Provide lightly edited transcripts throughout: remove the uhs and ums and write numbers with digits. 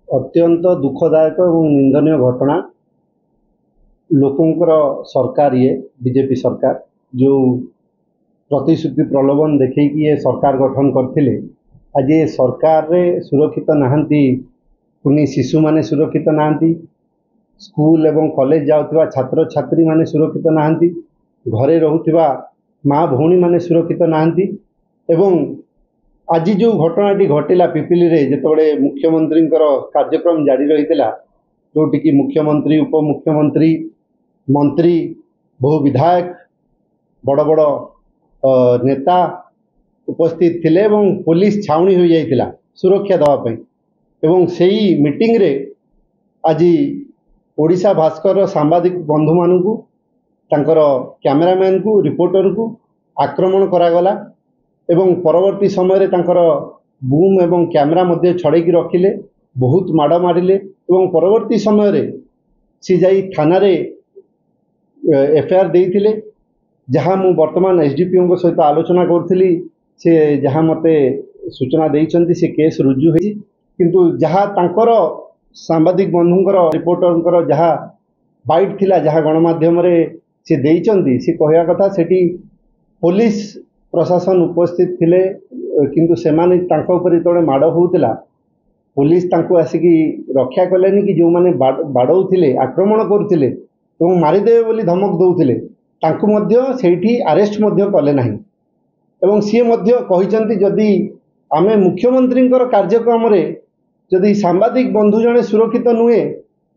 अत्यंत दुखदायक और निंदनीय घटना लोकंकर सरकार ये बीजेपी सरकार जो प्रतिश्रुति प्रलोभन देखी ये सरकार गठन करथिले आज ये सरकार रे सुरक्षित नहांती पुनी शिशु माने सुरक्षित नहांती स्कूल एवं कॉलेज जाउथिबा छात्र छात्री माने सुरक्षित नहांती घरे रहुथिबा माँ भौणी माने सुरक्षित नहांती एवं आज जो घटनाटी घटिला पिपिली रे जेतबेले मुख्यमंत्री कार्यक्रम जारी रही जोटि कि मुख्यमंत्री उपमुख्यमंत्री मंत्री बहु विधायक बड़ बड़ नेता उपस्थित थिले एवं पुलिस छाउणी हो जाइतिला सुरक्षा देवाई एवं सेही मीटिंग रे आज ओडिशा भास्कर सांबादिक बंधु मानू तांकर कैमरामैन को रिपोर्टर को आक्रमण करागला एवं परवर्ती समय रे तांकर बूम एवं कैमरा मध्य छड़ेकी रखिले बहुत माड़ मारिले एवं परवर्ती समय रे सी जाई थाना रे एफआईआर देइथिले जहाँ मु वर्तमान एसडीपीओ सहित आलोचना करुली से जहाँ मते सूचना देइचंती से केस रुजु होई किंतु जहाँ तांकर सांबादिक बंधुंकर रिपोर्टरंकर जहाँ बाइट थिला जहाँ गणमाध्यम रे से देइचंती से कहया कथा सेठी पुलिस प्रशासन उपस्थित थिले किंतु सेमाने तांको ऊपर तोड़े माड़ होउतिला पुलिस तांको आसिकी रक्षा कलेनी कि जो माने बाड़ौथिले आक्रमण करुथिले एवं मारिदेवे बोली धमक दौथिले तांको मध्य सेठी अरेस्ट मध्य कले नाही एवं सी मध्य कहिचंती जदि आमे मुख्यमंत्री कार्यक्रम रे जदि सांबादिक बंधु जने सुरक्षित नुहे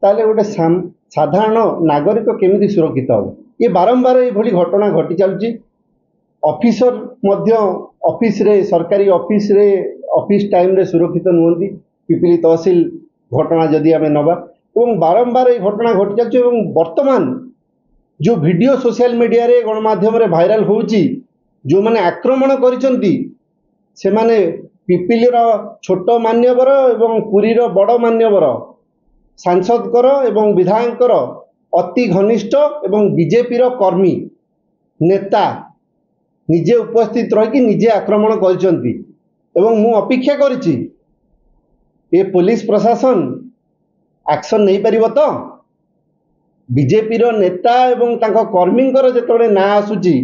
ताले गोटे साधारण नागरिक केमिति सुरक्षित हो ये बारंबार ये भली घटना घटी चलुची ऑफिसर मध्य ऑफिस रे सरकारी ऑफिस टाइम रे सुरक्षित नुहंती पिपिली तहसील घटना जदि आमे नबा एवं बारंबार ये घटना घटी चलुची एवं वर्तमान जो वीडियो सोशल मीडिया रे गणमाध्यम रे वायरल होउची जो माने आक्रमण करिसंती से माने पिपिली रो छोट मान्यवर एवं पुरी रो बड़ मान्यवर सांसद कर एवं विधायक कर अति घनिष्ठ एवं बीजेपी रो कर्मी नेता निजे उपस्थित रही निजे आक्रमण करिसंती एवं मु अपेक्षा करिछि ए पुलिस प्रशासन एक्शन नहीं परिबो तो बीजेपी रो नेता एवं तांको कर्मींकर जेतबेले ना आसुची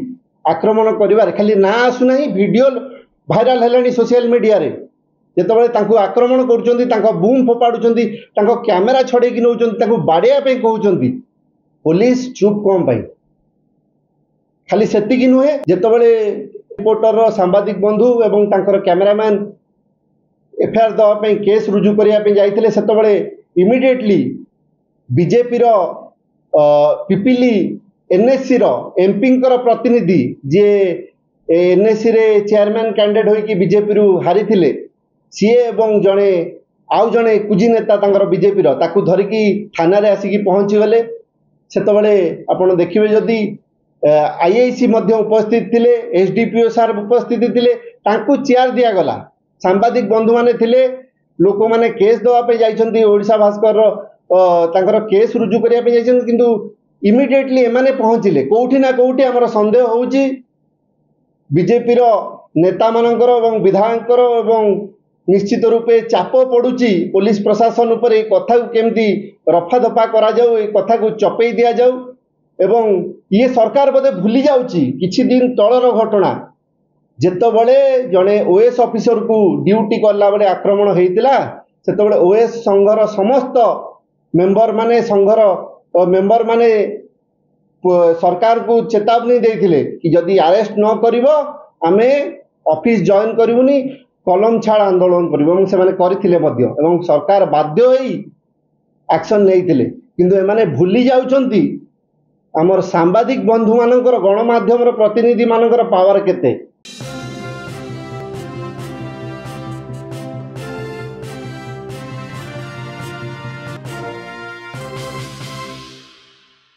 आक्रमण करिवार खाली ना आसु नाही वीडियो वायरल हेलानी सोशल मीडिया रे जेतबेले तांको आक्रमण करूचंती तांको बूम फोपाडुचंती तांको कैमरा छडेकी नउचंती तांको बाडिया पे कहउचंती पुलिस चुप कोम पाई खाली सेतिकी नुहे जेतबेले रिपोर्टर सांबादिक बंधु एवं तांकर कैमरामैन एफआईआर दवा पे केस रुजु करिया पे जाइथिले सेतबेले इमिडिएटली बीजेपी रो पिपिली एनएससी रो एमपी प्रतिनिधि जे एनएससी रे चेयरमैन कैंडिडेट होई कि बीजेपी रु हारी थिले सी एवं जणे आउ जणे कुजी नेता तांकर बीजेपी रो ताकू धरिकी थाना रे आसिकी पहुंची गले सेतबेले आपण देखिबे जदी आईआईसी मध्य उपस्थित थिले एसडीपीओ सार उपस्थित थिले तांकू चेयर दिया गला सांबादिक बंधु माने थिले लोक माने केस दवा पे जाइछंती ओडिशा भास्कर तांकर केस रुजु करिया पे जाइछन किंतु इमिडिएटली एमाने पहुंचिले कोउठी ना कोउठी हमर संदेह होउची बीजेपी रो नेता मानकर एवं विधायकर एवं निश्चित रूपे चाप पड़ुची पुलिस प्रशासन ऊपर ए कथा को केमती रफा दफा करा जाऊ ए कथा को चपेई दिया जाऊ एवं ये सरकार बोधे भूली जाउची किछि दिन तळर घटना जेतबेले जणे ओएस ऑफिसर को ड्यूटी करला बेले आक्रमण हेतिला सेतबेले ओएस संघर समस्त मेंबर माने संघर मेंबर माने सरकार को चेतावनी देथिले कि जदि अरेस्ट न करिवो आमे ऑफिस जॉइन करिवुनी कलम छाड़ आंदोलन करिवो एवं से माने करिथिले मध्य एवं सरकार बाध्य होई एक्शन नेइथिले किंतु एमाने भूली जाउचंती आमर सांबादिक बंधु मानकर गणमाध्यम प्रतिनिधि मानकर पावर केते